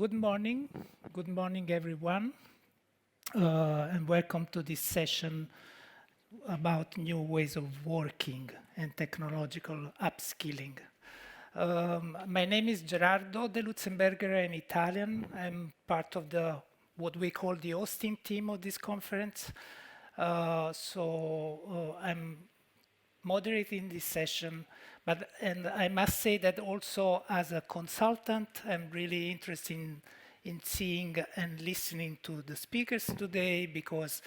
Good morning. Good morning, everyone, and welcome to this session about new ways of working and technological upskilling. My name is Gerardo De Lutzenberger. I'm Italian. I'm part of what we call the hosting team of this conference. I'm moderating this session, and I must say that also as a consultant, I'm really interested in seeing and listening to the speakers today because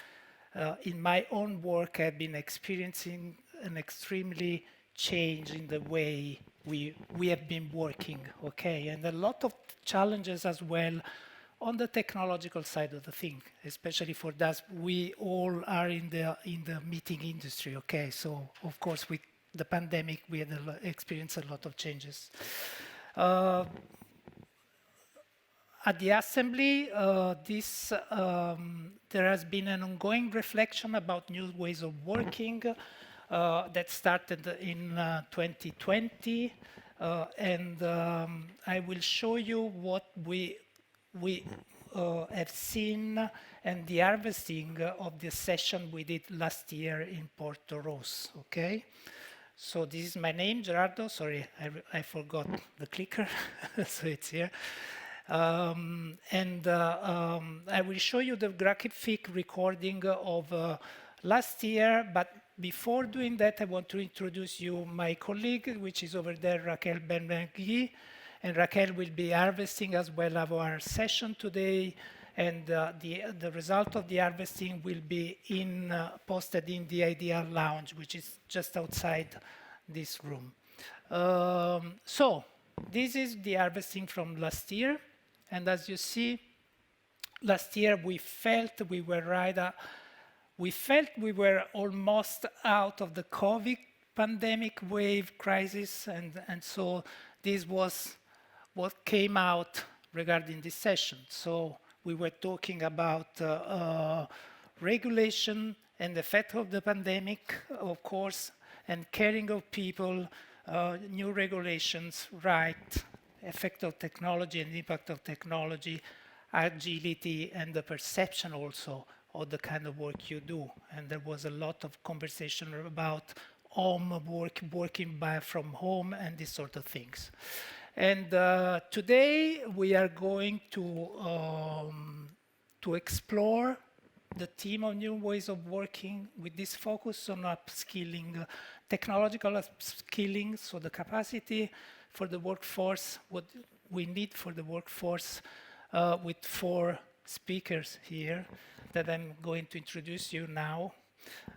in my own work, I've been experiencing an extremely change in the way we have been working, okay? And a lot of challenges as well on the technological side of the thing, especially for us. We all are in the meeting industry, okay? So of course, with the pandemic, we had experienced a lot of changes. At the Assembly, there has been an ongoing reflection about new ways of working that started in 2020. I will show you what we have seen and the harvesting of the session we did last year in Porto Rosso, okay? So this is my name, Gerardo. Sorry, I forgot the clicker, so it's here. I will show you the graphic recording of last year, but before doing that, I want to introduce you my colleague, which is over there, Raquel Benbengui. And Raquel will be harvesting as well of our session today. And the result of the harvesting will be posted in the Idea Lounge, which is just outside this room. So this is the harvesting from last year. And as you see, last year we felt we were almost out of the COVID pandemic wave crisis. And so this was what came out regarding this session. So we were talking about regulation and the effect of the pandemic, of course, and caring of people, new regulations, right, effect of technology and impact of technology, agility, and the perception also of the kind of work you do. And there was a lot of conversation about home work, working from home, and these sort of things. And today we are going to explore the theme of new ways of working with this focus on upskilling, technological upskilling, so the capacity for the workforce, what we need for the workforce, with 4 speakers here that I'm going to introduce you now.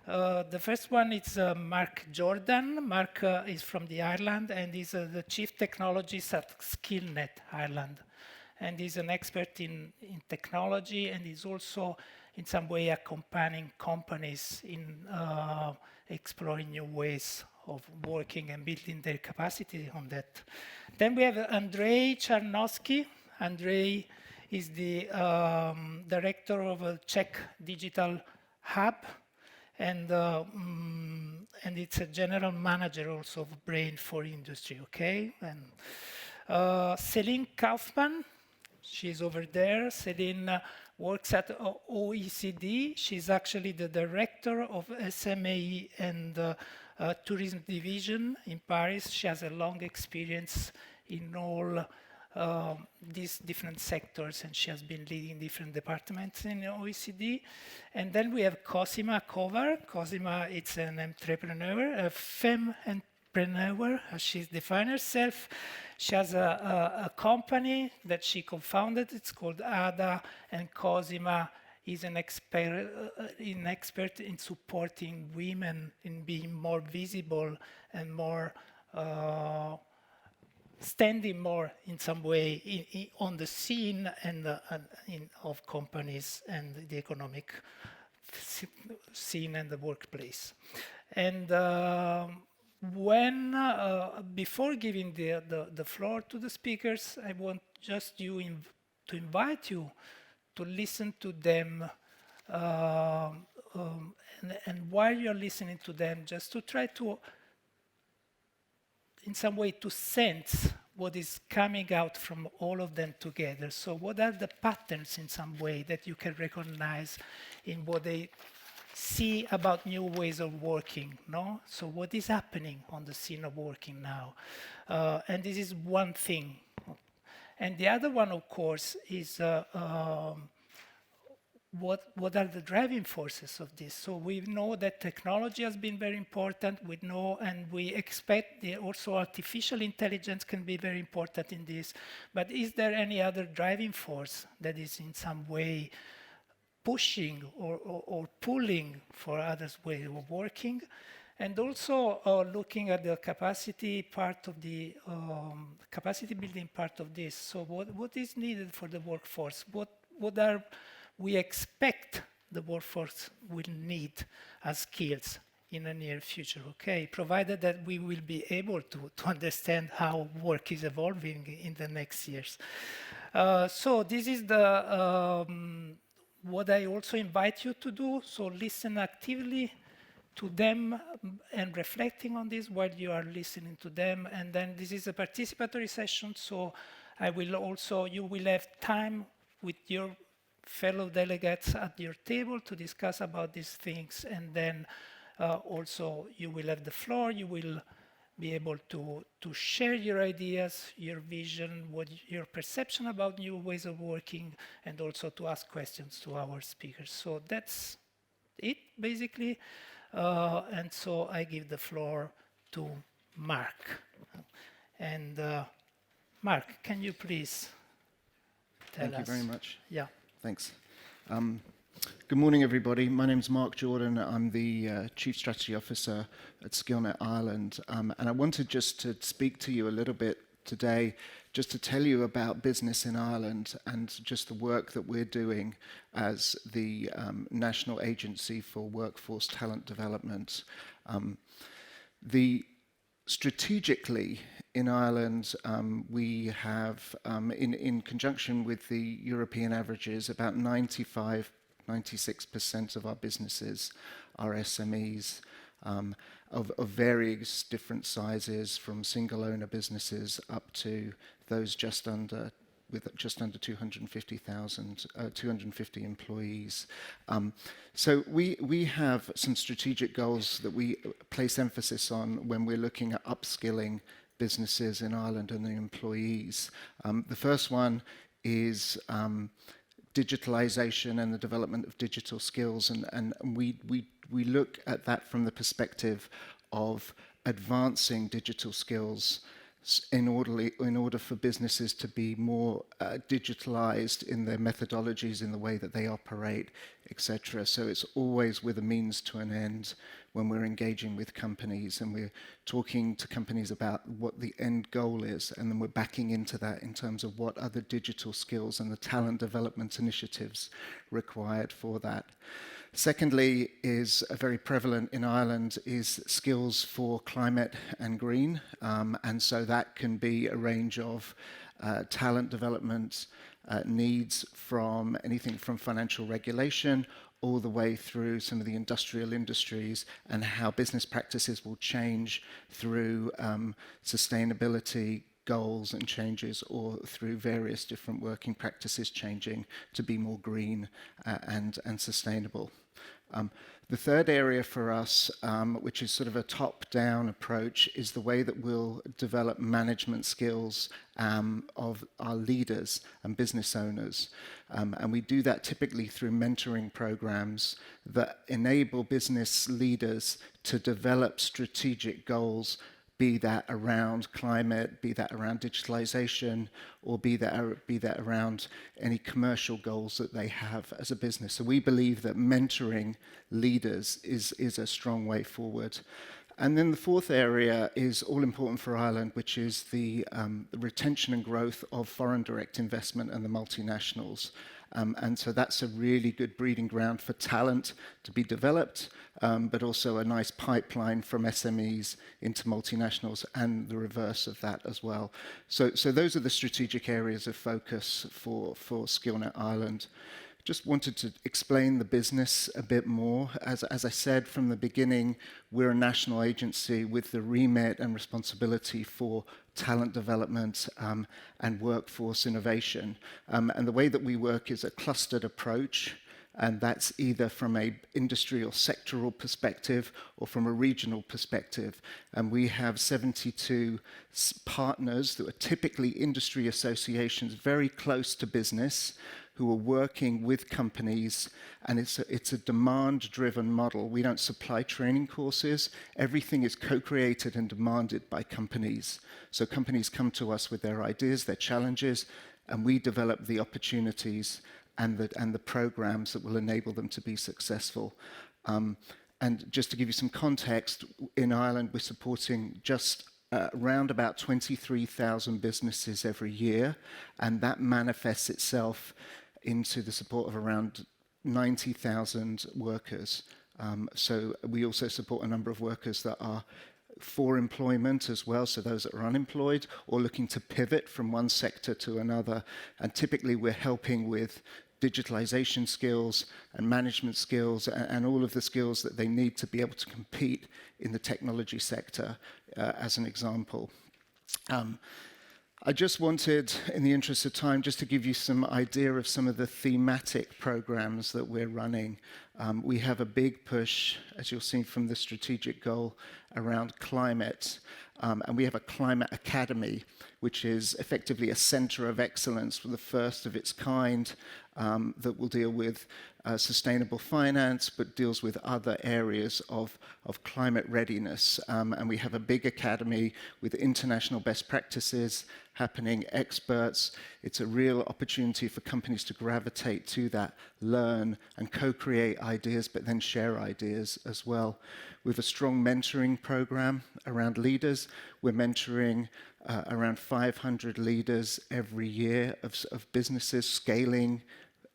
The first one is Mark Jordan. Mark is from the Ireland and is the Chief Technologist at SkillNet Ireland. And he's an expert in technology, and he's also in some way accompanying companies in exploring new ways of working and building their capacity on that. Then we have Andrzej Czarnowski. Andrzej is the director of a Czech Digital Hub, and it's a general manager also of Brain for Industry, okay? And Celine Kaufmann, she's over there. Celine works at OECD. She's actually the director of SME and tourism division in Paris. She has a long experience in all these different sectors, and she has been leading different departments in OECD. And then we have Cosima Kovar. Cosima is an entrepreneur, a femme entrepreneur, as she's defined herself. She has a company that she co-founded. It's called ADA, and Cosima is an expert in supporting women in being more visible and more standing more in some way on the scene and of companies and the economic scene and the workplace. And before giving the floor to the speakers, I want just to invite you to listen to them, and while you're listening to them, just to try to in some way to sense what is coming out from all of them together. So what are the patterns in some way that you can recognize in what they see about new ways of working, no? So what is happening on the scene of working now? And this is one thing. And the other one, of course, is what are the driving forces of this? So we know that technology has been very important. We know, and we expect also artificial intelligence can be very important in this. But is there any other driving force that is in some way pushing or pulling for others' way of working? And also looking at the capacity part of the capacity building part of this. So what is needed for the workforce? What are we expect the workforce will need as skills in the near future, okay? Provided that we will be able to understand how work is evolving in the next years. So this is the what I also invite you to do. So listen actively to them and reflecting on this while you are listening to them. And then this is a participatory session, so I will also, you will have time with your fellow delegates at your table to discuss about these things, and then also you will have the floor. You will be able to share your ideas, your vision, what your perception about new ways of working, and also to ask questions to our speakers. So that's it, basically. And so I give the floor to Mark. And Mark, can you please tell us? Thank you very much. Yeah. Thanks. Good morning, everybody. My name's Mark Jordan. I'm the Chief Strategy Officer at SkillNet Ireland. And I wanted just to speak to you a little bit today, just to tell you about business in Ireland and just the work that we're doing as the National Agency for Workforce Talent Development. Strategically, in Ireland, we have, in conjunction with the European averages, about 96% of our businesses are SMEs of various different sizes, from single-owner businesses up to those just under 250 employees. So we have some strategic goals that we place emphasis on when we're looking at upskilling businesses in Ireland and the employees. The first one is digitalisation and the development of digital skills, and we look at that from the perspective of advancing digital skills in order for businesses to be more digitalized in their methodologies, in the way that they operate, etc. So it's always with a means to an end when we're engaging with companies and we're talking to companies about what the end goal is, and then we're backing into that in terms of what are the digital skills and the talent development initiatives required for that. Secondly, is very prevalent in Ireland, is skills for climate and green. And so that can be a range of talent development needs, from anything from financial regulation all the way through some of the industrial industries, and how business practices will change through sustainability goals and changes, or through various different working practices changing to be more green and sustainable. The third area for us, which is sort of a top-down approach, is the way that we'll develop management skills of our leaders and business owners. And we do that typically through mentoring programs that enable business leaders to develop strategic goals, be that around climate, be that around digitalisation, or be that around any commercial goals that they have as a business. So we believe that mentoring leaders is a strong way forward. And then the fourth area is all important for Ireland, which is the retention and growth of foreign direct investment and the multinationals. And so that's a really good breeding ground for talent to be developed, but also a nice pipeline from SMEs into multinationals, and the reverse of that as well. So those are the strategic areas of focus for SkillNet Ireland. just wanted to explain the business a bit more. As I said from the beginning, we're a national agency with the remit and responsibility for talent development and workforce innovation. And the way that we work is a clustered approach, and that's either from a industry or sectoral perspective or from a regional perspective. And we have 72 partners that are typically industry associations very close to business, who are working with companies, and it's a demand-driven model. We don't supply training courses. Everything is co-created and demanded by companies. So companies come to us with their ideas, their challenges, and we develop the opportunities and the programs that will enable them to be successful. And just to give you some context, in Ireland, we're supporting just around about 23,000 businesses every year, and that manifests itself into the support of around 90,000 workers. So we also support a number of workers that are for employment as well, so those that are unemployed or looking to pivot from one sector to another. And typically we're helping with digitalisation skills and management skills and all of the skills that they need to be able to compete in the technology sector, as an example. I just wanted, in the interest of time, just to give you some idea of some of the thematic programs that we're running. We have a big push, as you'll see from the strategic goal, around climate. And we have a climate academy, which is effectively a center of excellence, the first of its kind, that will deal with sustainable finance, but deals with other areas of climate readiness. And we have a big academy with international best practices happening, experts. It's a real opportunity for companies to gravitate to that, learn and co-create ideas, but then share ideas as well. We have a strong mentoring program around leaders. We're mentoring around 500 leaders every year of businesses scaling,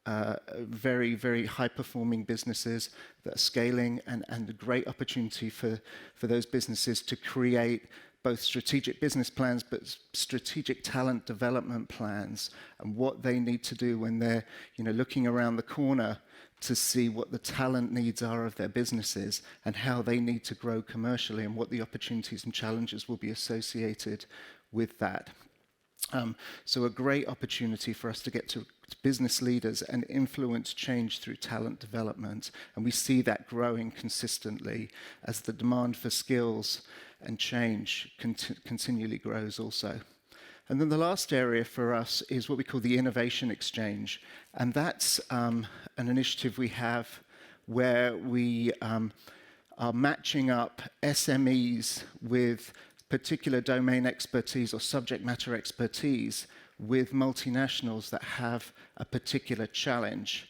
very, very high-performing businesses that are scaling, and a great opportunity for those businesses to create both strategic business plans, but strategic talent development plans, and what they need to do when they're, looking around the corner to see what the talent needs are of their businesses and how they need to grow commercially and what the opportunities and challenges will be associated with that. So a great opportunity for us to get to business leaders and influence change through talent development. And we see that growing consistently as the demand for skills and change continually grows also. And then the last area for us is what we call the Innovation Exchange. And that's an initiative we have where we are matching up SMEs with particular domain expertise or subject matter expertise with multinationals that have a particular challenge,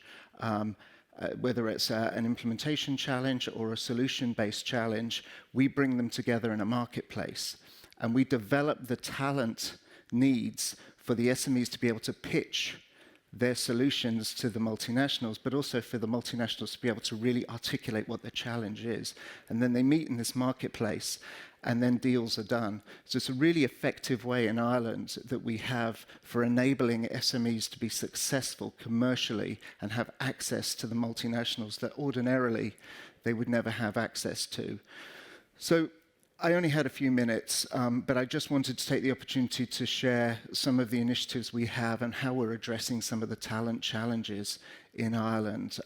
whether it's an implementation challenge or a solution-based challenge. We bring them together in a marketplace, and we develop the talent needs for the SMEs to be able to pitch their solutions to the multinationals, but also for the multinationals to be able to really articulate what their challenge is. And then they meet in this marketplace, and then deals are done. So it's a really effective way in Ireland that we have for enabling SMEs to be successful commercially and have access to the multinationals that ordinarily they would never have access to. So I only had a few minutes, but I just wanted to take the opportunity to share some of the initiatives we have and how we're addressing some of the talent challenges in Ireland.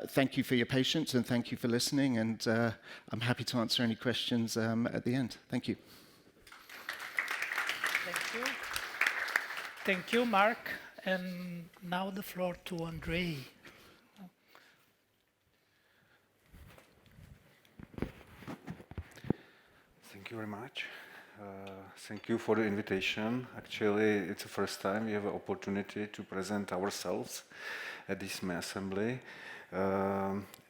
Thank you for your patience and thank you for listening, and I'm happy to answer any questions at the end. Thank you. Thank you. Thank you, Mark. And now the floor to Andrei. Thank you very much. Thank you for the invitation. Actually, it's the first time we have an opportunity to present ourselves at this SME Assembly.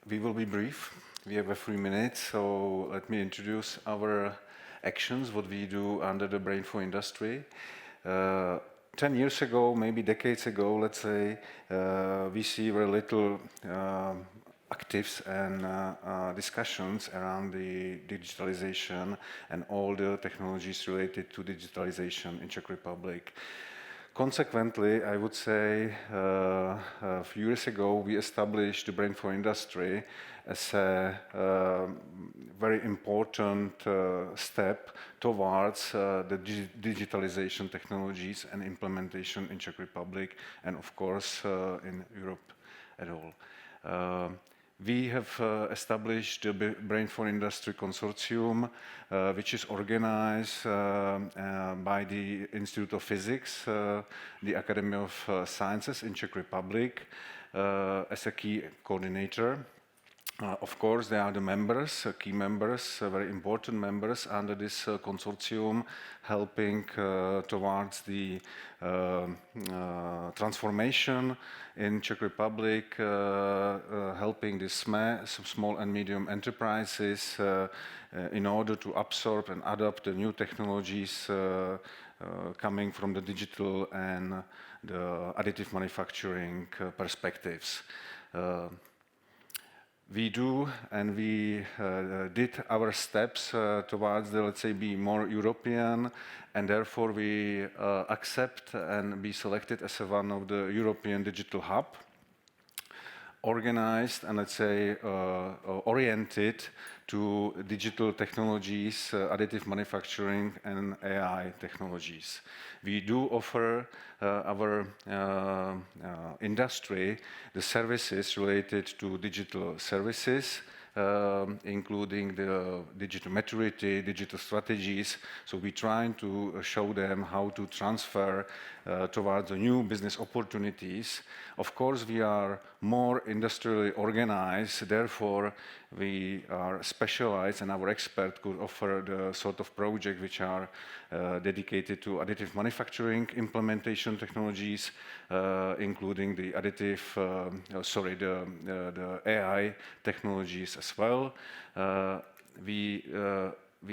We will be brief. We have a 3 minutes, so let me introduce our actions, what we do under the Brain for Industry. 10 years ago, maybe decades ago, let's say, we see very little actives and discussions around the digitalization and all the technologies related to digitalization in Czech Republic. Consequently, I would say a few years ago we established the Brain for Industry as a very important step towards the digitalization technologies and implementation in Czech Republic and of course in Europe at all. We have established the Brain for Industry Consortium, which is organized by the Institute of Physics, the Academy of Sciences in Czech Republic, as a key coordinator. Of course, there are the members, key members, very important members under this consortium, helping towards the transformation in Czech Republic, helping the small and medium enterprises in order to absorb and adapt the new technologies coming from the digital and the additive manufacturing perspectives. We do and we did our steps towards the, let's say, be more European, and therefore we accept and be selected as one of the European digital hub, organized and, let's say, oriented to digital technologies, additive manufacturing and AI technologies. We do offer our industry the services related to digital services, including the digital maturity, digital strategies. So we try to show them how to transfer towards the new business opportunities. Of course, we are more industrially organized, therefore we are specialized and our expert could offer the sort of project which are dedicated to additive manufacturing implementation technologies, including the additive, the AI technologies as well. We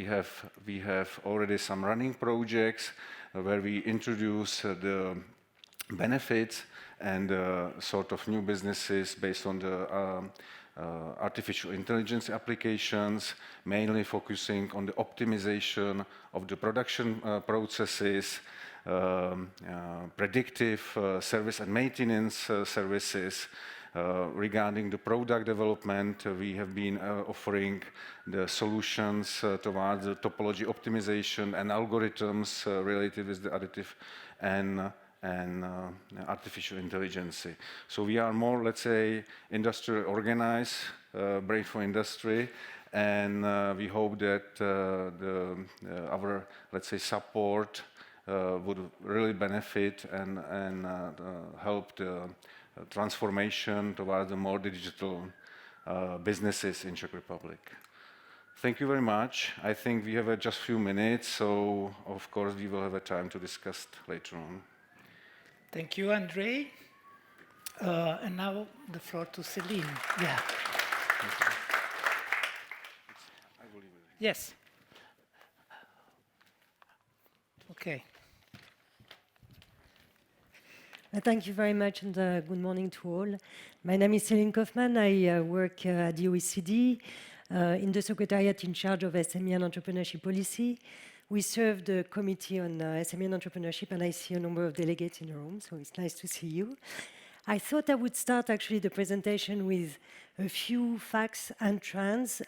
have already some running projects where we introduce the benefits and sort of new businesses based on the artificial intelligence applications, mainly focusing on the optimization of the production processes, predictive service and maintenance services. Regarding the product development, we have been offering the solutions towards the topology optimization and algorithms related with the additive and artificial intelligence. So we are more, let's say, industrially organized, Brain for Industry, and we hope that our, let's say, support would really benefit and help the transformation towards the more digital businesses in Czech Republic. Thank you very much. I think we have just a few minutes, so of course we will have a time to discuss later on. Thank you, Andrei. And now the floor to Celine. Yeah. I will leave it. Yes. Okay. Thank you very much and good morning to all. My name is Celine Kaufmann. I work at the OECD in the Secretariat in charge of SME and entrepreneurship policy. We serve the Committee on SME and Entrepreneurship, and I see a number of delegates in the room, so it's nice to see you. I thought I would start actually the presentation with a few facts and trends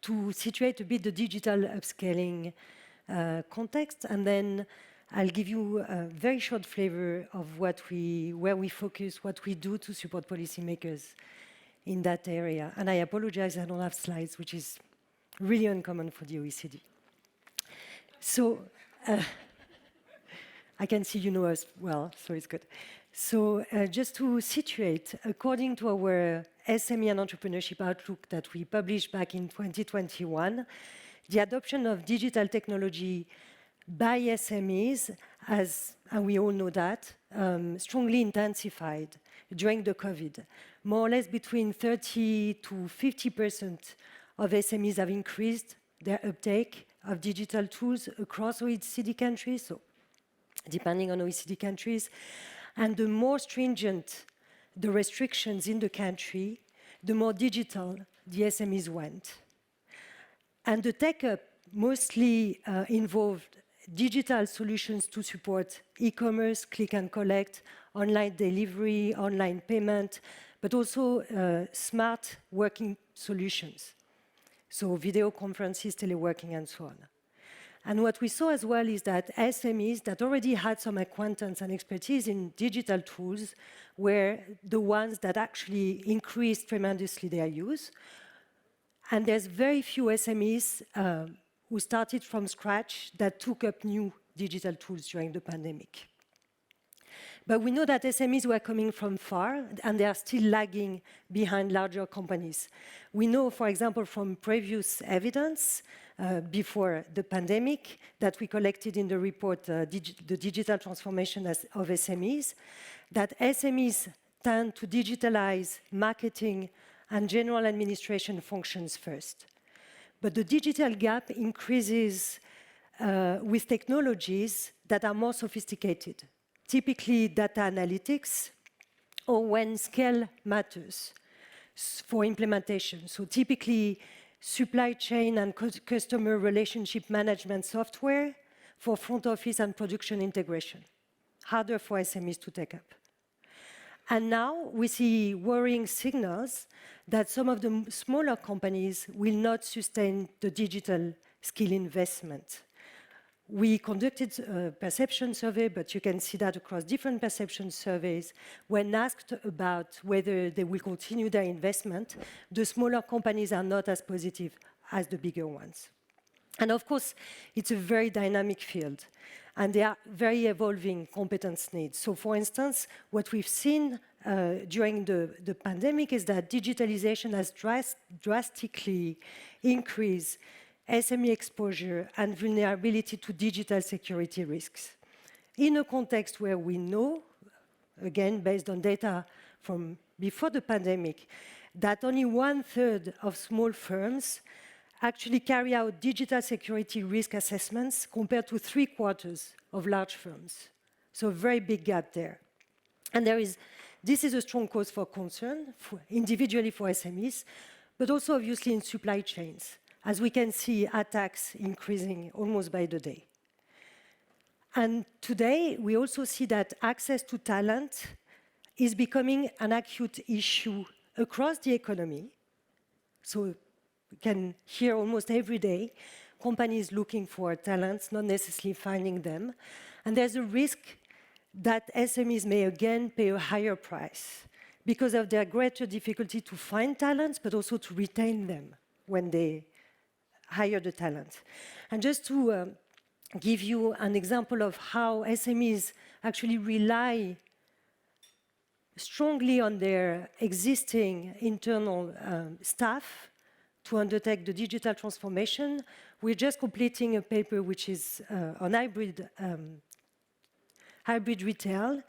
to situate a bit the digital upscaling context, and then I'll give you a very short flavor of where we focus, what we do to support policymakers in that area. And I apologize, I don't have slides, which is really uncommon for the OECD. So I can see you know us well, so it's good. So just to situate, according to our SME and Entrepreneurship Outlook that we published back in 2021, the adoption of digital technology by SMEs has, and we all know that, strongly intensified during the COVID. More or less between 30 to 50% of SMEs have increased their uptake of digital tools across OECD countries, so depending on OECD countries. And the more stringent the restrictions in the country, the more digital the SMEs went. And the take-up mostly involved digital solutions to support e-commerce, click and collect, online delivery, online payment, but also smart working solutions. So video conferences, teleworking, and so on. And what we saw as well is that SMEs that already had some acquaintance and expertise in digital tools were the ones that actually increased tremendously their use. And there's very few SMEs who started from scratch that took up new digital tools during the pandemic. But we know that SMEs were coming from far, and they are still lagging behind larger companies. We know, for example, from previous evidence before the pandemic that we collected in the report, the digital transformation of SMEs, that SMEs tend to digitalize marketing and general administration functions first. But the digital gap increases with technologies that are more sophisticated, typically data analytics, or when scale matters for implementation. So typically supply chain and customer relationship management software for front office and production integration. Harder for SMEs to take up. And now we see worrying signals that some of the smaller companies will not sustain the digital skill investment. We conducted a perception survey, but you can see that across different perception surveys. When asked about whether they will continue their investment, the smaller companies are not as positive as the bigger ones. And of course, it's a very dynamic field, and there are very evolving competence needs. So for instance, what we've seen during the pandemic is that digitalization has drastically increased SME exposure and vulnerability to digital security risks. In a context where we know, again, based on data from before the pandemic, that only 1/3 of small firms actually carry out digital security risk assessments compared to 3/4 of large firms. So a very big gap there. And this is a strong cause for concern, individually for SMEs, but also obviously in supply chains. As we can see, attacks increasing almost by the day. And today, we also see that access to talent is becoming an acute issue across the economy. So we can hear almost every day companies looking for talents, not necessarily finding them. And there's a risk that SMEs may again pay a higher price because of their greater difficulty to find talents, but also to retain them when they hire the talent. And just to give you an example of how SMEs actually rely strongly on their existing internal staff to undertake the digital transformation, we're just completing a paper which is on hybrid retail,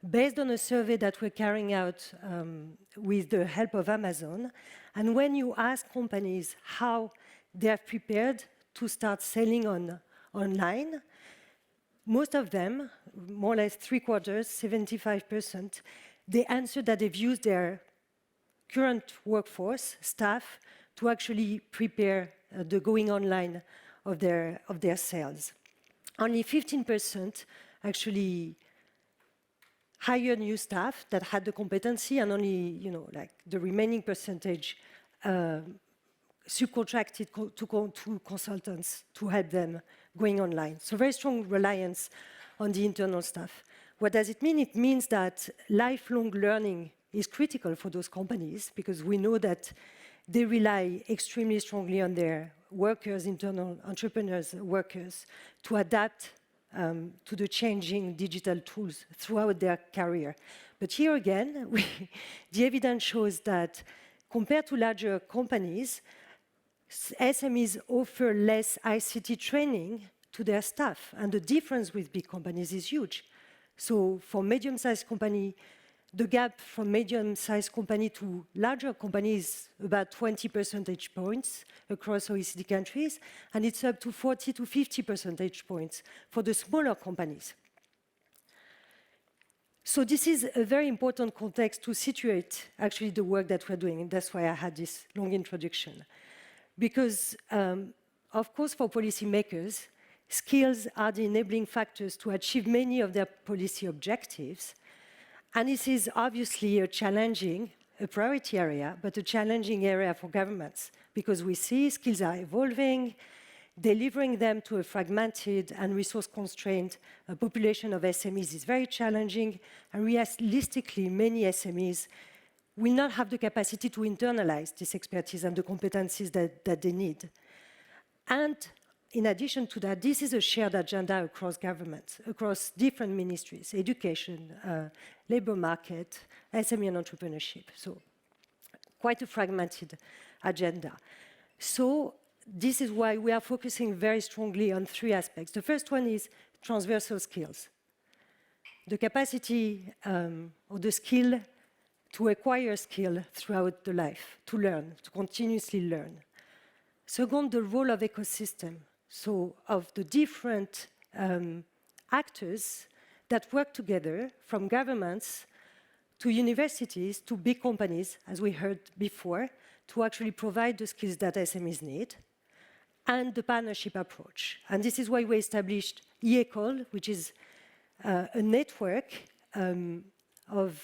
based on a survey that we're carrying out with the help of Amazon. And when you ask companies how they are prepared to start selling online, most of them, more or less 3/4, 75%, they answer that they've used their current workforce, staff, to actually prepare the going online of their sales. Only 15% actually hire new staff that had the competency, and only, like the remaining percentage subcontracted to consultants to help them going online. So very strong reliance on the internal staff. What does it mean? It means that lifelong learning is critical for those companies, because we know that they rely extremely strongly on their workers, internal entrepreneurs, workers, to adapt to the changing digital tools throughout their career. But here again, the evidence shows that compared to larger companies, SMEs offer less ICT training to their staff, and the difference with big companies is huge. So for medium-sized company, the gap from medium-sized company to larger companies is about 20 percentage points across OECD countries, and it's up to 40 to 50 percentage points for the smaller companies. So this is a very important context to situate actually the work that we're doing, and that's why I had this long introduction. Because, of course, for policymakers, skills are the enabling factors to achieve many of their policy objectives. And this is obviously a priority area, but a challenging area for governments, because we see skills are evolving. Delivering them to a fragmented and resource-constrained population of SMEs is very challenging, and realistically, many SMEs will not have the capacity to internalize this expertise and the competencies that they need. And in addition to that, this is a shared agenda across governments, across different ministries, education, labor market, SME and entrepreneurship. So quite a fragmented agenda. So this is why we are focusing very strongly on 3 aspects. The first one is transversal skills. The capacity or the skill to acquire skill throughout the life, to learn, to continuously learn. Second, the role of ecosystem, so of the different actors that work together, from governments to universities to big companies, as we heard before, to actually provide the skills that SMEs need, and the partnership approach. And this is why we established e-École, which is a network of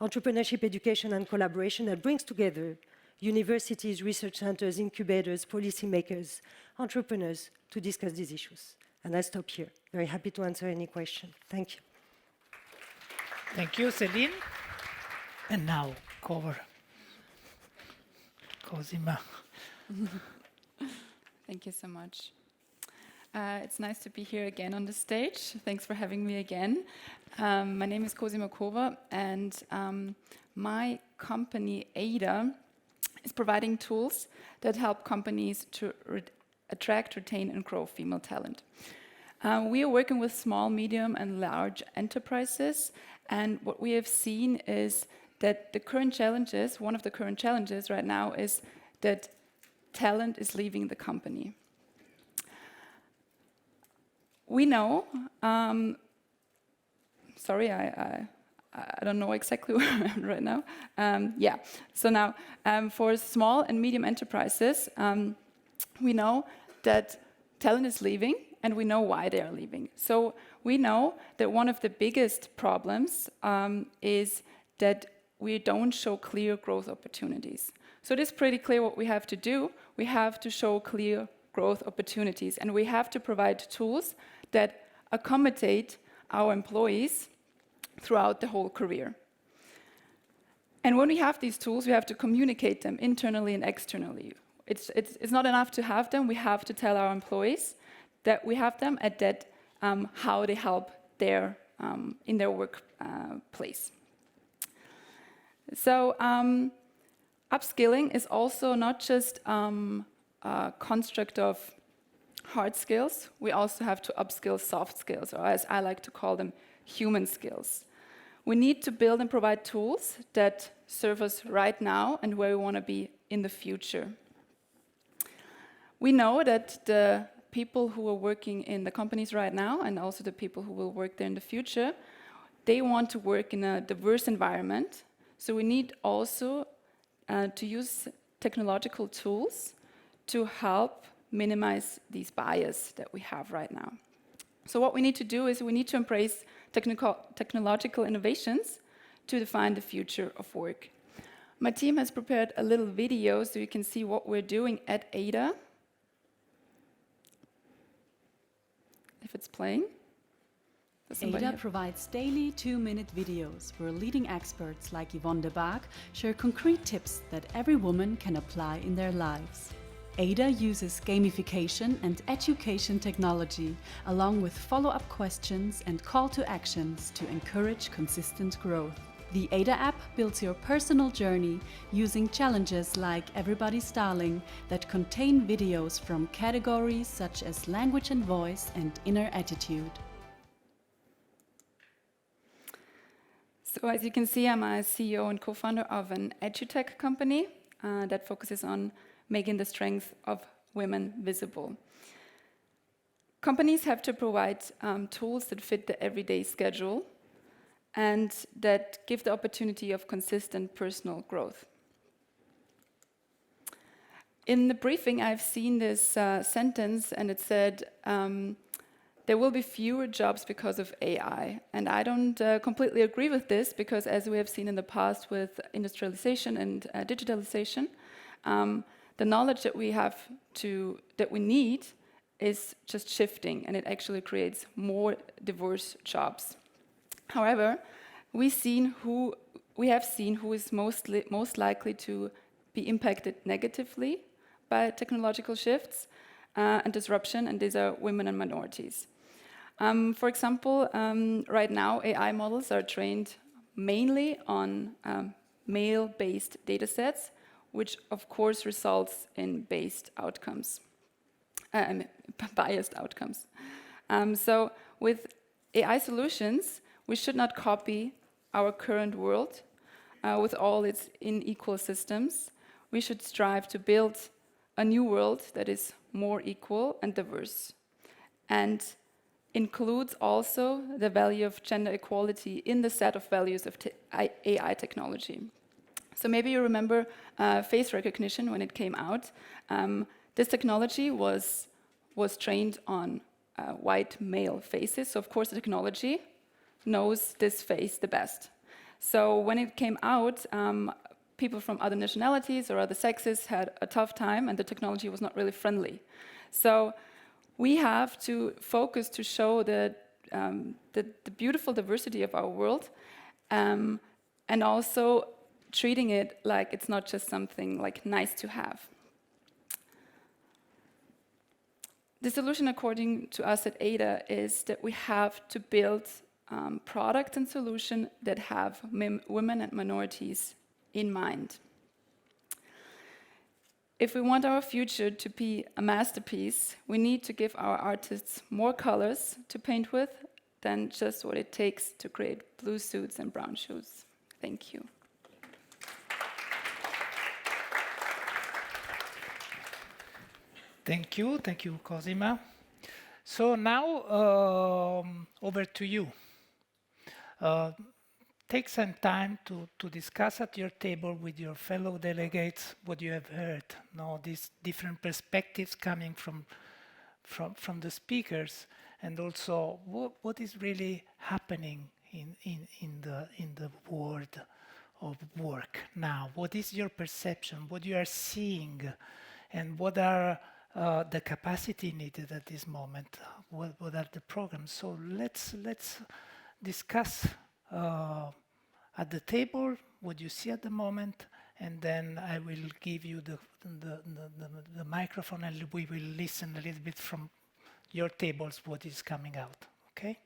entrepreneurship, education, and collaboration that brings together universities, research centers, incubators, policymakers, entrepreneurs to discuss these issues. And I stop here. Very happy to answer any question. Thank you. Thank you, Céline. And now, Cosima. Thank you so much. It's nice to be here again on the stage. Thanks for having me again. My name is Cosima Kova, and my company, ADA, is providing tools that help companies to attract, retain, and grow female talent. We are working with small, medium, and large enterprises, and what we have seen is that the current challenges, one of the current challenges right now is that talent is leaving the company. We know, sorry, I don't know exactly where I am right now. Yeah, so now for small and medium enterprises, we know that talent is leaving, and we know why they are leaving. So we know that one of the biggest problems is that we don't show clear growth opportunities. So it is pretty clear what we have to do. We have to show clear growth opportunities, and we have to provide tools that accommodate our employees throughout the whole career. And when we have these tools, we have to communicate them internally and externally. It's not enough to have them. We have to tell our employees that we have them, and that how they help in their workplace. So upskilling is also not just a construct of hard skills. We also have to upskill soft skills, or as I like to call them, human skills. We need to build and provide tools that serve us right now and where we want to be in the future. We know that the people who are working in the companies right now, and also the people who will work there in the future, they want to work in a diverse environment. So we need also to use technological tools to help minimize these biases that we have right now. So what we need to do is we need to embrace technological innovations to define the future of work. My team has prepared a little video so you can see what we're doing at ADA. If it's playing. ADA provides daily 2-minute videos where leading experts like Yvonne de Baak share concrete tips that every woman can apply in their lives. ADA uses gamification and education technology, along with follow-up questions and call to actions to encourage consistent growth. The ADA app builds your personal journey using challenges like Everybody's Darling that contain videos from categories such as language and voice and inner attitude. So as you can see, I'm a CEO and co-founder of an edutech company that focuses on making the strength of women visible. Companies have to provide tools that fit the everyday schedule and that give the opportunity of consistent personal growth. In the briefing, I've seen this sentence, and it said, there will be fewer jobs because of AI. And I don't completely agree with this because, as we have seen in the past with industrialization and digitalisation, the knowledge that we need is just shifting, and it actually creates more diverse jobs. However, we have seen who is most likely to be impacted negatively by technological shifts and disruption, and these are women and minorities. For example, right now AI models are trained mainly on male-based datasets, which of course results in biased outcomes. So with AI solutions, we should not copy our current world with all its unequal systems. We should strive to build a new world that is more equal and diverse, and includes also the value of gender equality in the set of values of AI technology. So maybe you remember face recognition when it came out. This technology was trained on white male faces, so of course the technology knows this face the best. So when it came out, people from other nationalities or other sexes had a tough time, and the technology was not really friendly. So we have to focus to show the beautiful diversity of our world, and also treating it like it's not just something like nice to have. The solution, according to us at ADA, is that we have to build products and solutions that have women and minorities in mind. If we want our future to be a masterpiece, we need to give our artists more colors to paint with than just what it takes to create blue suits and brown shoes. Thank you. Thank you, Cosima. So now over to you. Take some time to discuss at your table with your fellow delegates what you have heard. Now, these different perspectives coming from the speakers, and also what is really happening in the world of work now. What is your perception? What you are seeing, and what are the capacity needed at this moment? What are the programs? So let's discuss at the table what you see at the moment, and then I will give you the microphone, and we will listen a little bit from your tables what is coming out. Okay?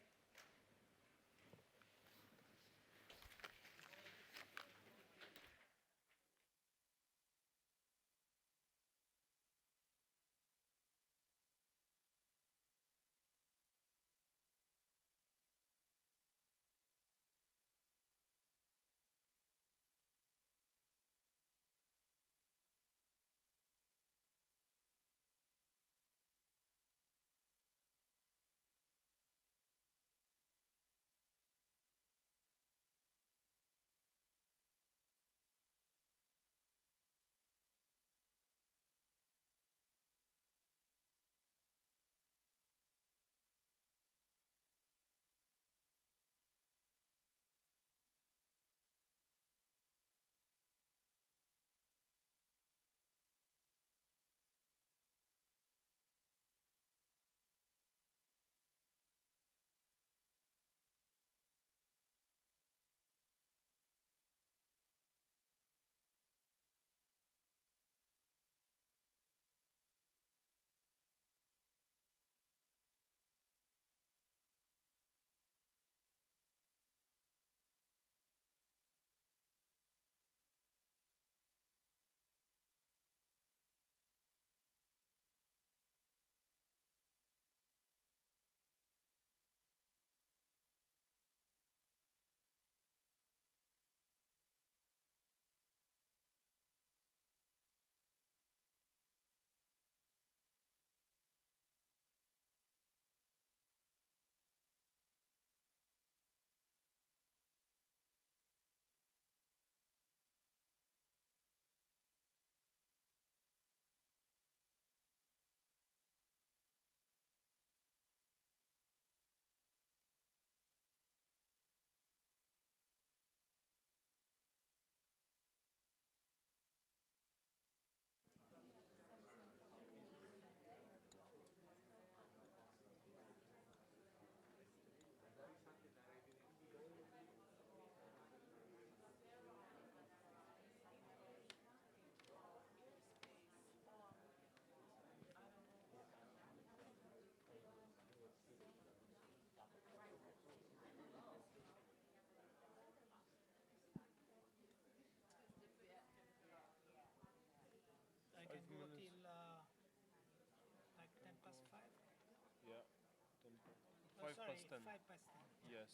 past 10. 5 past 10. Yes.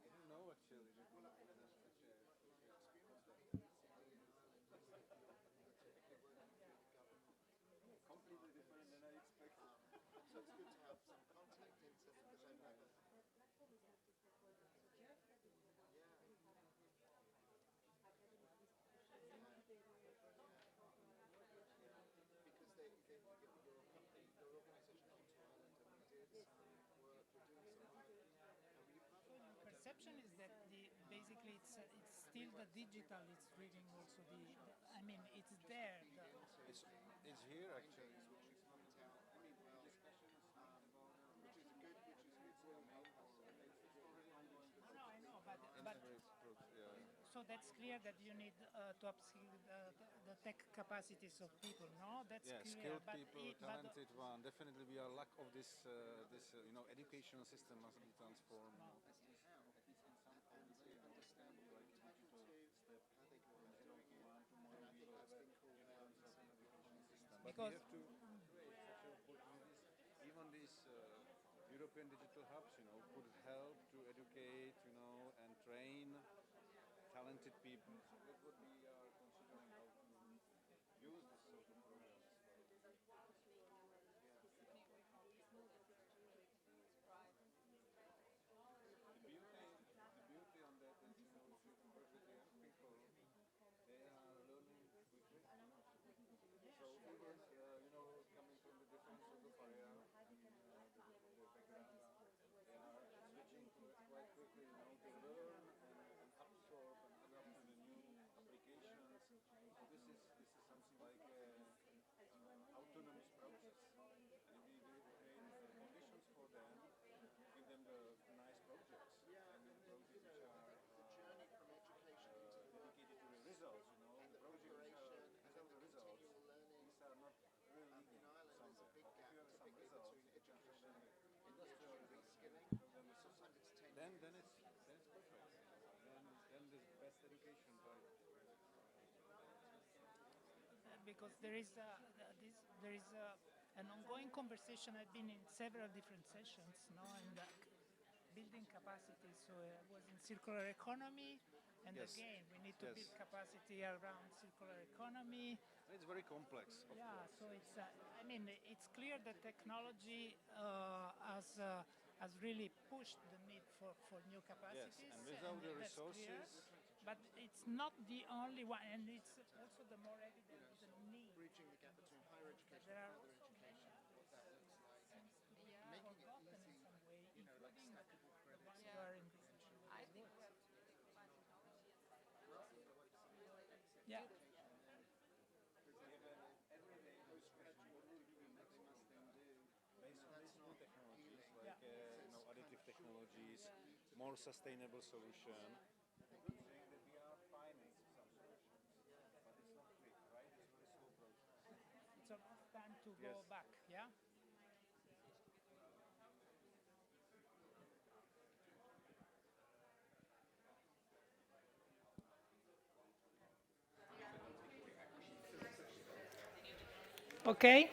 I don't know actually. Completely different than I expected. So it's good to have some contact into the same level. Because your company, your organisation came to Ireland and we did some work, we're doing some work. Perception is that basically it's still the digital. It's reading also I mean, it's there. It's here actually. Which is coming out. I mean, well, which is good, which is really helpful. No, I know, but Yeah. so that's clear that you need to upskill the tech capacities of people. No, that's Yeah, clear. skilled people, talented one. Definitely, we are lack of this. Educational system must be transformed. And to understand what they can do, how they go about doing it. And I think that's been called out in some of the But because we have to create such opportunities. Even these European digital hubs, could help to educate, and train talented people. So that's what we are considering how to use this sort of programs. The beauty on that is, if you work with the young people, they are learning quickly. So even, coming from the different sort of area and the backgrounds, they are switching to it quite quickly, to learn and absorb and adapt to the new applications. So this is something like autonomous process. And we create conditions for them, give them the nice projects. And the projects which are the journey from education dedicated to the results, and the projects which preparation are and then the results. continual learning. These are not really In Ireland, there's a big gap, some results between education and industrial reskilling. Sometimes it's 10 then years. it's perfect. Then the best education by because there is an ongoing conversation. I've been in several different sessions, and building capacity. So I was in circular economy, and Yes. again, we need to Yes. build capacity around circular economy. it's very complex. Of Yeah, course. so it's clear that technology has really pushed the need for new capacities. and without the that's clear. resources- But it's not the only one, and it's also the more evident the need. Bridging the gap between higher education There and are further education, what that looks like. seems to be Making it forgotten in easy, some way, like including stackable the credits. ones who are in business. I think we have to find technology and Yeah. Based on these new technologies, Yeah. like additive technologies, more sustainable solution. Saying that we are finding some solutions, but it's not quick, right? It's a very slow process. It's almost time to go Yes. back, yeah? Okay.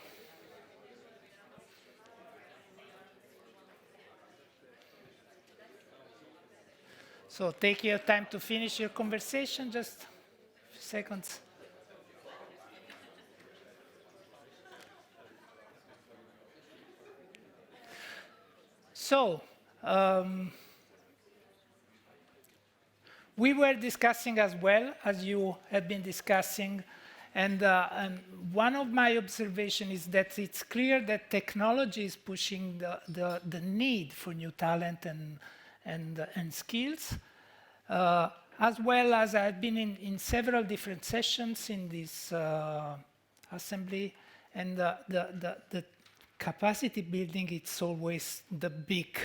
So take your time to finish your conversation, just a few seconds. So, we were discussing as well, as you have been discussing, and one of my observations is that it's clear that technology is pushing the need for new talent and skills, as well as I've been in several different sessions in this assembly, and the capacity building, it's always the big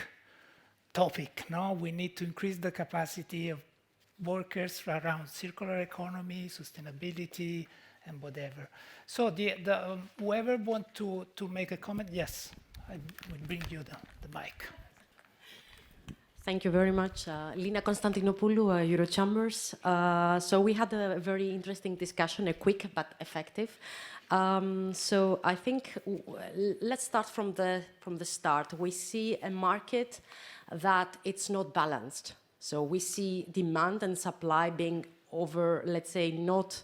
topic. No, we need to increase the capacity of workers around circular economy, sustainability, and whatever. So whoever want to make a comment, yes, I will bring you the mic. Thank you very much. Lina Konstantinopoulou, Eurochambers. So we had a very interesting discussion, a quick but effective. So I think let's start from the start. We see a market that it's not balanced. So we see demand and supply being over, let's say, not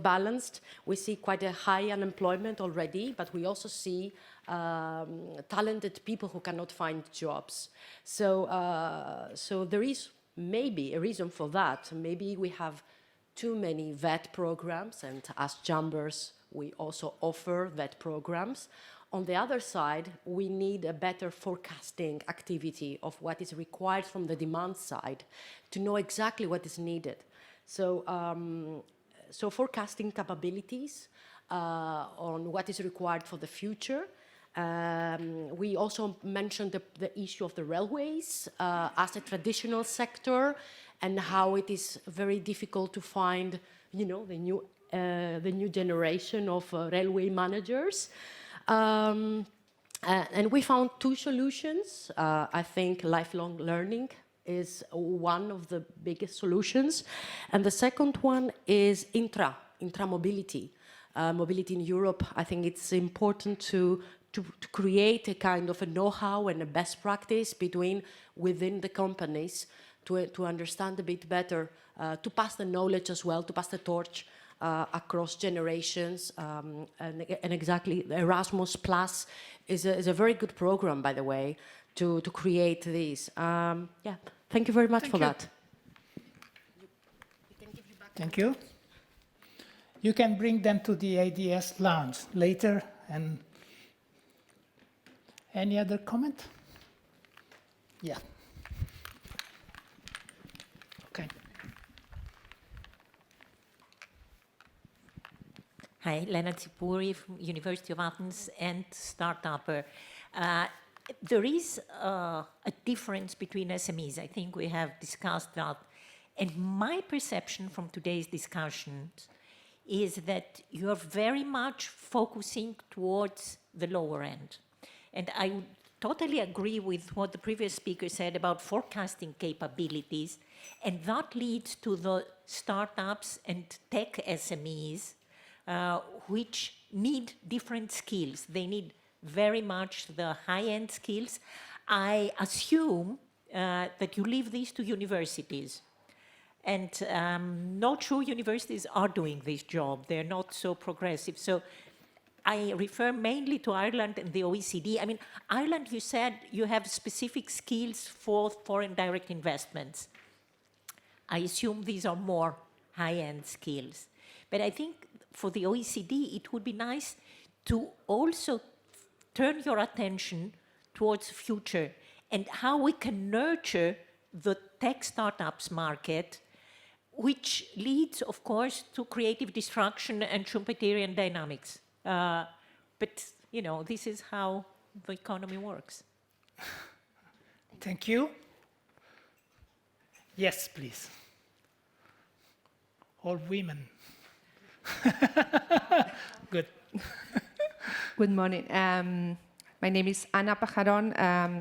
balanced. We see quite a high unemployment already, but we also see talented people who cannot find jobs. So there is maybe a reason for that. Maybe we have too many VET programs, and as Chambers, we also offer VET programs. On the other side, we need a better forecasting activity of what is required from the demand side to know exactly what is needed. So forecasting capabilities on what is required for the future. We also mentioned the issue of the railways as a traditional sector and how it is very difficult to find, the new generation of railway managers. And we found two solutions. I think lifelong learning is one of the biggest solutions. And the second one is intra-mobility. Mobility in Europe, I think it's important to create a kind of a know-how and a best practice within the companies to understand a bit better, to pass the knowledge as well, to pass the torch across generations. And exactly, Erasmus Plus is a very good program, by the way, to create these. Yeah, thank you very much for that. Thank you. You can bring them to the ADS lounge later. And any other comment? Yeah. Okay. Hi, Lena Tsipuri from University of Athens and Startupper. There is a difference between SMEs. I think we have discussed that. And my perception from today's discussions is that you're very much focusing towards the lower end. And I would totally agree with what the previous speaker said about forecasting capabilities. And that leads to the startups and tech SMEs, which need different skills. They need very much the high-end skills. I assume that you leave these to universities. And not sure universities are doing this job. They're not so progressive. So I refer mainly to Ireland and the OECD. I mean, Ireland, you said you have specific skills for foreign direct investments. I assume these are more high-end skills. But I think for the OECD, it would be nice to also turn your attention towards future and how we can nurture the tech startups market, which leads, of course, to creative destruction and Schumpeterian dynamics. But, this is how the economy works. Thank you. Yes, please. All women. Good. Good morning. My name is Ana Pajaron.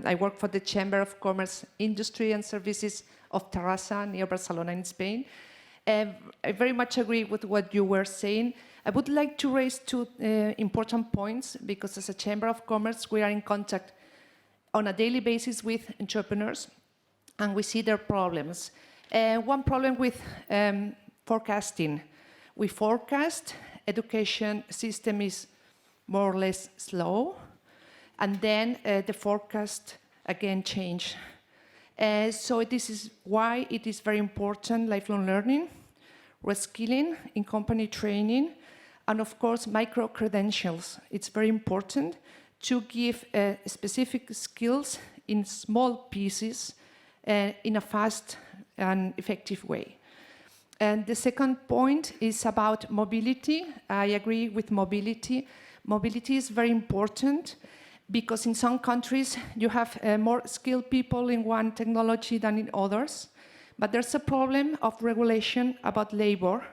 I work for the Chamber of Commerce, Industry and Services of Terrassa, near Barcelona in Spain. I very much agree with what you were saying. I would like to raise two important points, because as a Chamber of Commerce, we are in contact on a daily basis with entrepreneurs, and we see their problems. One problem with forecasting. We forecast, education system is more or less slow, and then the forecast again change. So this is why it is very important, lifelong learning, reskilling, in-company training, and of course, micro-credentials. It's very important to give specific skills in small pieces in a fast and effective way. And the second point is about mobility. I agree with mobility. Mobility is very important because in some countries you have more skilled people in one technology than in others. But there's a problem of regulation about labor.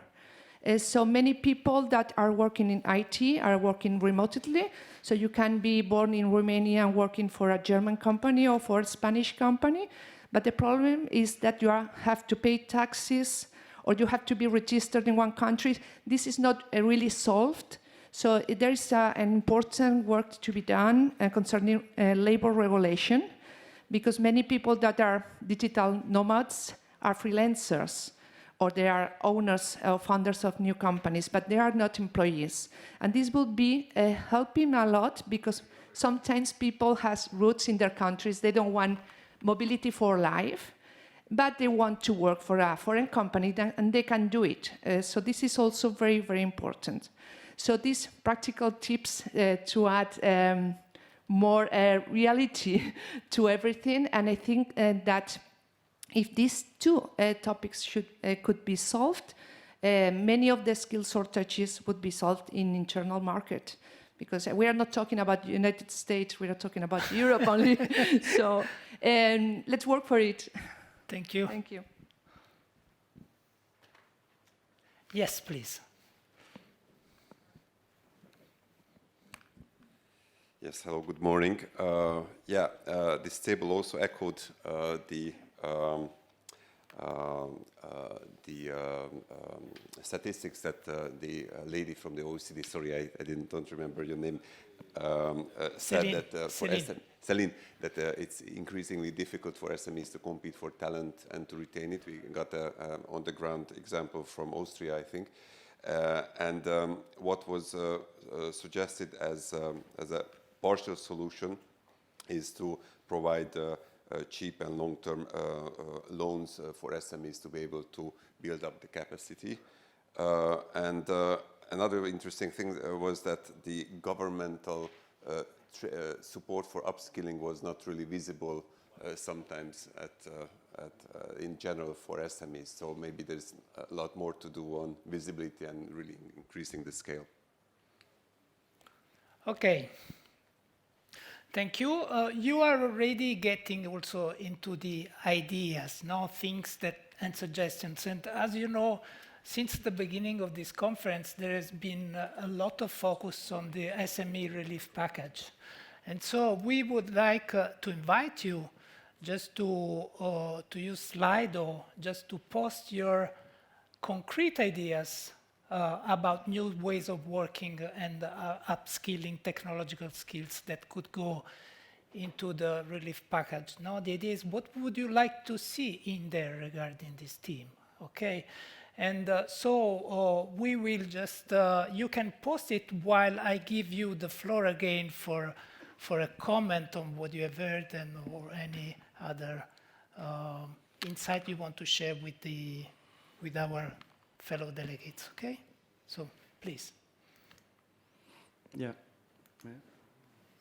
So many people that are working in IT are working remotely. So you can be born in Romania and working for a German company or for a Spanish company. But the problem is that you have to pay taxes or you have to be registered in one country. This is not really solved. So there is an important work to be done concerning labor regulation, because many people that are digital nomads are freelancers, or they are owners or founders of new companies, but they are not employees. And this would be helping a lot, because sometimes people have roots in their countries. They don't want mobility for life, but they want to work for a foreign company, and they can do it. So this is also very, very important. So these practical tips to add more reality to everything, and I think that if these two topics could be solved, many of the skill shortages would be solved in internal market, because we are not talking about the United States, we are talking about Europe only. So let's work for it. Thank you. Thank you. Yes, please. Yes, hello, good morning. This table also echoed the statistics that the lady from the OECD, sorry, I don't remember your name, said Celine. that for Celine, that it's increasingly difficult for SMEs to compete for talent and to retain it. We got an on-the-ground example from Austria, I think. What was suggested as a partial solution is to provide cheap and long-term loans for SMEs to be able to build up the capacity. Another interesting thing was that the governmental support for upskilling was not really visible sometimes in general for SMEs. So maybe there's a lot more to do on visibility and really increasing the scale. Okay. Thank you. You are already getting also into the ideas, no? Things that and suggestions. And as you know, since the beginning of this conference, there has been a lot of focus on the SME relief package. And so we would like to invite you just to use Slido, just to post your concrete ideas about new ways of working and upskilling technological skills that could go into the relief package. Now, the idea is, what would you like to see in there regarding this theme? Okay, and so we will just, you can post it while I give you the floor again for a comment on what you have heard and or any other insight you want to share with our fellow delegates, okay? So, please. Yeah.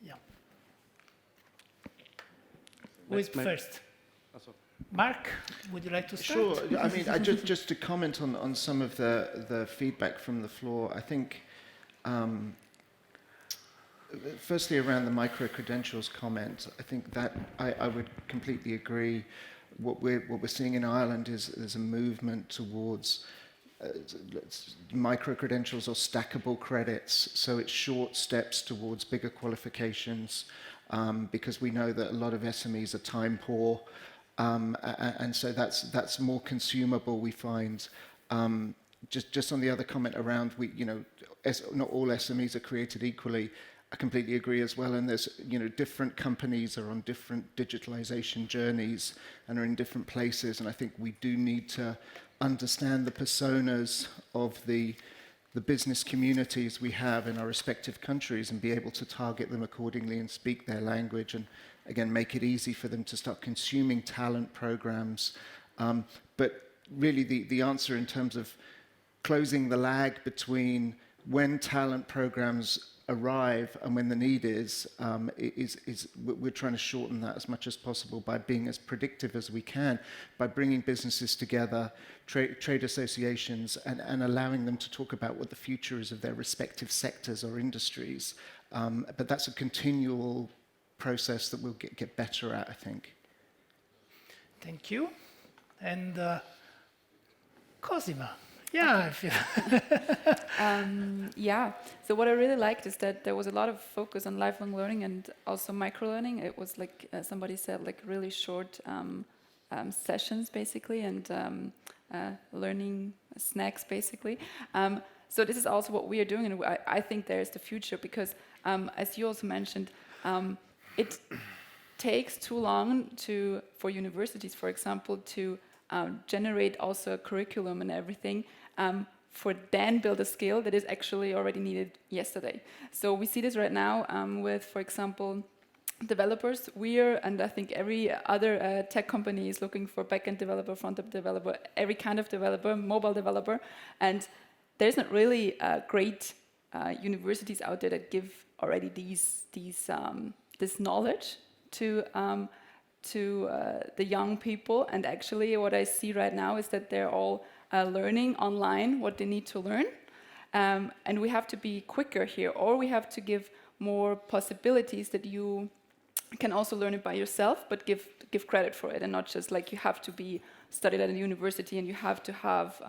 Yeah. Who is first? Also. Mark, would you like to start? Sure. I mean, just to comment on some of the feedback from the floor, I think, firstly, around the micro-credentials comment, I think that I would completely agree. What we're seeing in Ireland is a movement towards micro-credentials or stackable credits. So it's short steps towards bigger qualifications, because we know that a lot of SMEs are time poor, and so that's more consumable, we find. Just on the other comment around, not all SMEs are created equally. I completely agree as well, and there's, different companies are on different digitalisation journeys and are in different places, and I think we do need to understand the personas of the business communities we have in our respective countries and be able to target them accordingly and speak their language, and again, make it easy for them to start consuming talent programs. But really the answer in terms of closing the lag between when talent programs arrive and when the need is we're trying to shorten that as much as possible by being as predictive as we can, by bringing businesses together, trade associations, and allowing them to talk about what the future is of their respective sectors or industries. But that's a continual process that we'll get better at, I think. Thank you. And Cosima, Yeah, I feel Yeah, so what I really liked is that there was a lot of focus on lifelong learning and also micro-learning. It was like somebody said, like really short sessions basically, and learning snacks basically. So this is also what we are doing, and I think there is the future because, as you also mentioned, it takes too long for universities, for example, to generate also a curriculum and everything for then build a skill that is actually already needed yesterday. So we see this right now with, for example, developers. And I think every other tech company is looking for backend developer, front-end developer, every kind of developer, mobile developer, and there's not really great universities out there that give already this knowledge to the young people. And actually what I see right now is that they're all learning online what they need to learn. And we have to be quicker here, or we have to give more possibilities that you can also learn it by yourself, but give credit for it, and not just like you have to be studied at a university and you have to have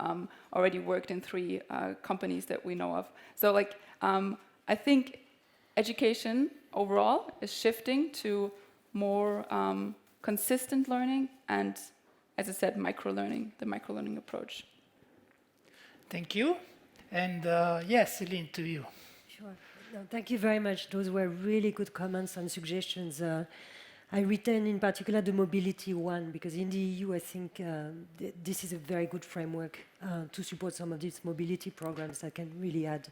already worked in 3 companies that we know of. So like I think education overall is shifting to more consistent learning and, as I said, micro-learning, the micro-learning approach. Thank you. And yes, Celine, to you. Sure. No, thank you very much. Those were really good comments and suggestions. I retain in particular the mobility one, because in the EU, I think this is a very good framework to support some of these mobility programs that can really add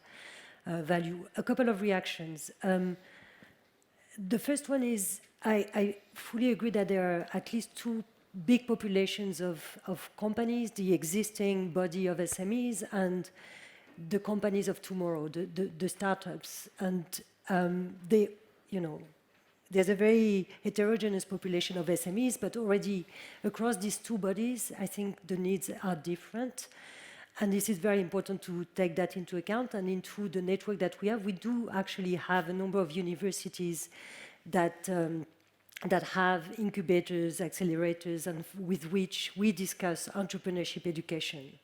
value. A couple of reactions. The first one is I fully agree that there are at least 2 big populations of companies, the existing body of SMEs and the companies of tomorrow, the startups. And they, there's a very heterogeneous population of SMEs, but already across these 2 bodies, I think the needs are different. And this is very important to take that into account. And into the network that we do actually have a number of universities that have incubators, accelerators, and with which we discuss entrepreneurship education.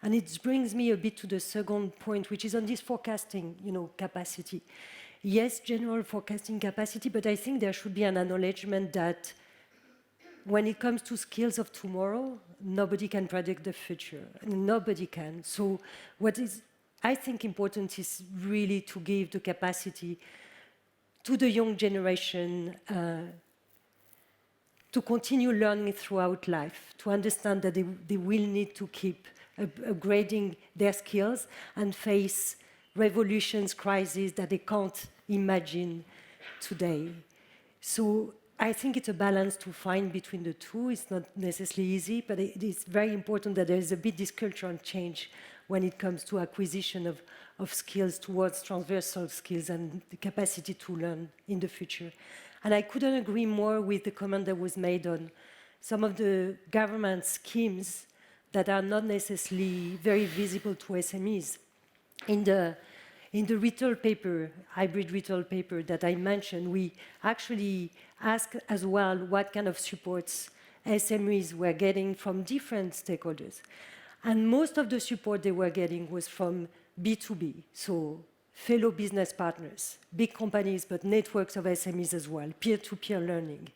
And it brings me a bit to the second point, which is on this forecasting, capacity. Yes, general forecasting capacity, but I think there should be an acknowledgement that when it comes to skills of tomorrow, nobody can predict the future. Nobody can. So what is, I think, important is really to give the capacity to the young generation to continue learning throughout life, to understand that they will need to keep upgrading their skills and face revolutions, crises that they can't imagine today. So I think it's a balance to find between the 2. It's not necessarily easy, but it is very important that there is a bit this cultural change when it comes to acquisition of skills towards transversal skills and the capacity to learn in the future. And I couldn't agree more with the comment that was made on some of the government schemes that are not necessarily very visible to SMEs. In the retail paper, hybrid retail paper that I mentioned, we actually asked as well what kind of supports SMEs were getting from different stakeholders. And most of the support they were getting was from B2B, so fellow business partners, big companies, but networks of SMEs as well, peer-to-peer learning.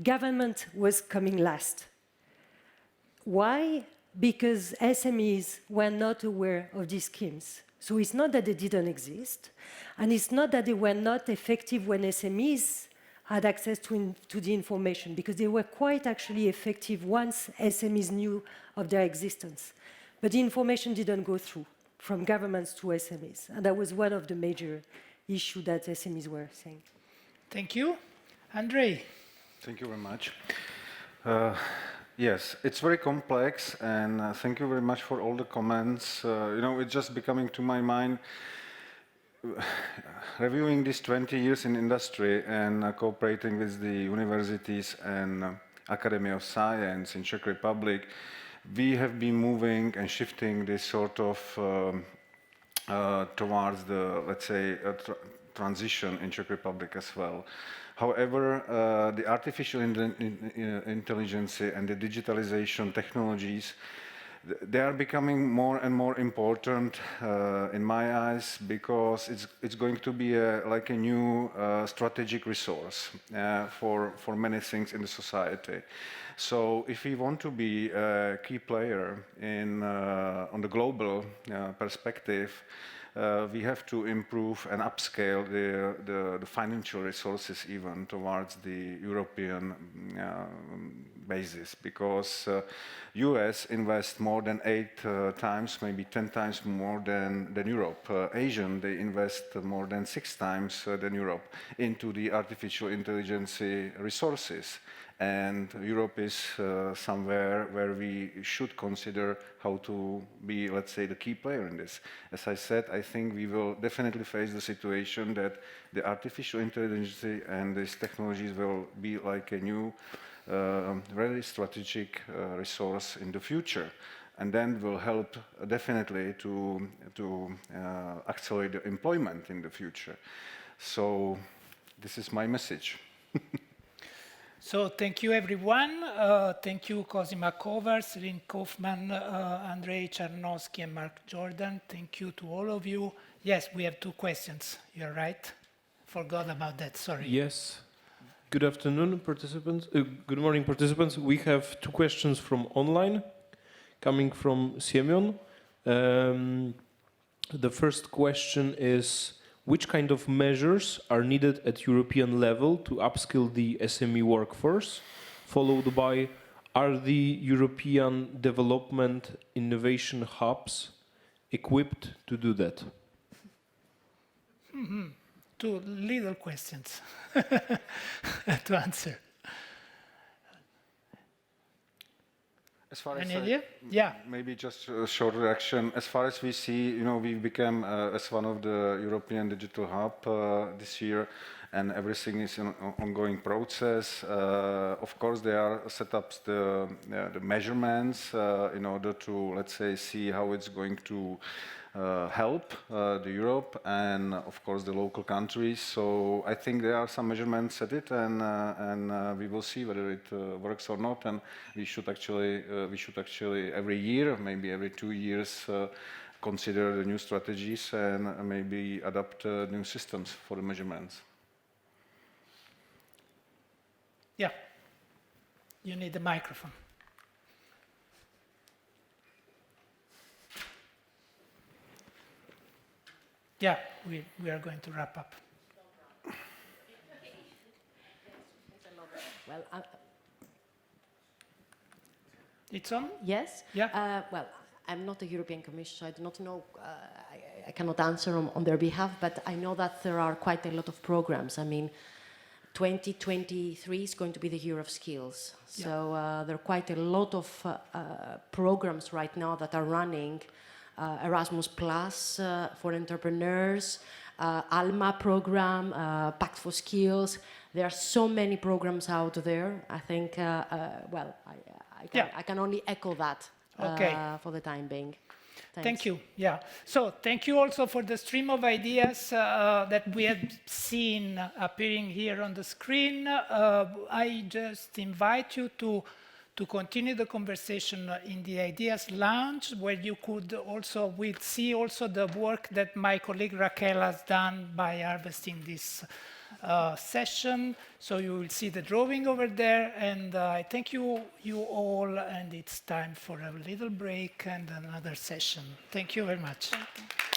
Government was coming last. Why? Because SMEs were not aware of these schemes. So it's not that they didn't exist, and it's not that they were not effective when SMEs had access to the information, because they were quite actually effective once SMEs knew of their existence. But the information didn't go through from governments to SMEs, and that was one of the major issues that SMEs were saying. Thank you. Andre. Thank you very much. Yes, it's very complex, and thank you very much for all the comments. It's just becoming to my mind, reviewing these 20 years in industry and cooperating with the universities and Academy of Science in Czech Republic, we have been moving and shifting this sort of towards the, let's say, transition in Czech Republic as well. However, the artificial intelligence and the digitalization technologies they are becoming more and more important in my eyes, because it's going to be like a new strategic resource for many things in the society. So if we want to be a key player on the global perspective, we have to improve and upscale the financial resources even towards the European basis, because US invests more than 8 times, maybe 10 times more than Europe. Asian, they invest more than 6 times than Europe into the artificial intelligence resources. And Europe is somewhere where we should consider how to be, let's say, the key player in this. As I said, I think we will definitely face the situation that the artificial intelligence and these technologies will be like a new, very strategic resource in the future. And then will help definitely to accelerate the employment in the future. So this is my message. So thank you, everyone. Thank you, Cosima Kovar, Celine Kaufman, Andrei Czarnowski, and Mark Jordan. Thank you to all of you. Yes, we have 2 questions. You're right. Forgot about that, sorry. Yes. Good afternoon, participants. Good morning, participants. We have 2 questions from online, coming from Siemion. The first question is, which kind of measures are needed at European level to upskill the SME workforce? Followed by, are the European development innovation hubs equipped to do that? 2 little questions to answer. As far Any as idea? Yeah. Maybe just a short reaction. As far as we see, we've become as one of the European digital hub this year, and everything is an ongoing process. Of course, there are set up the measurements in order to, let's say, see how it's going to help the Europe and, of course, the local countries. So I think there are some measurements at it, and we will see whether it works or not. And we should actually every year, maybe every 2 years, consider the new strategies and maybe adapt new systems for the measurements. Yeah. You need the microphone. Yeah, we are going to wrap up. Well, It's on? yes. Yeah. Well, I'm not a European Commission, so I do not know. I cannot answer on their behalf, but I know that there are quite a lot of programs. I mean, 2023 is going to be the year of skills. Yeah. So there are quite a lot of programs right now that are running. Erasmus Plus for entrepreneurs, ALMA program, Pact for Skills. There are so many programs out there. I think, well, I can only echo that for the time being. Thanks. Thank you. Yeah. So thank you also for the stream of ideas that we have seen appearing here on the screen. I just invite you to continue the conversation in the Ideas Lounge, where you could also, we'll see also the work that my colleague Raquel has done by harvesting this session. So you will see the drawing over there, and I thank you all, and it's time for a little break and another session. Thank you very much. Thank you.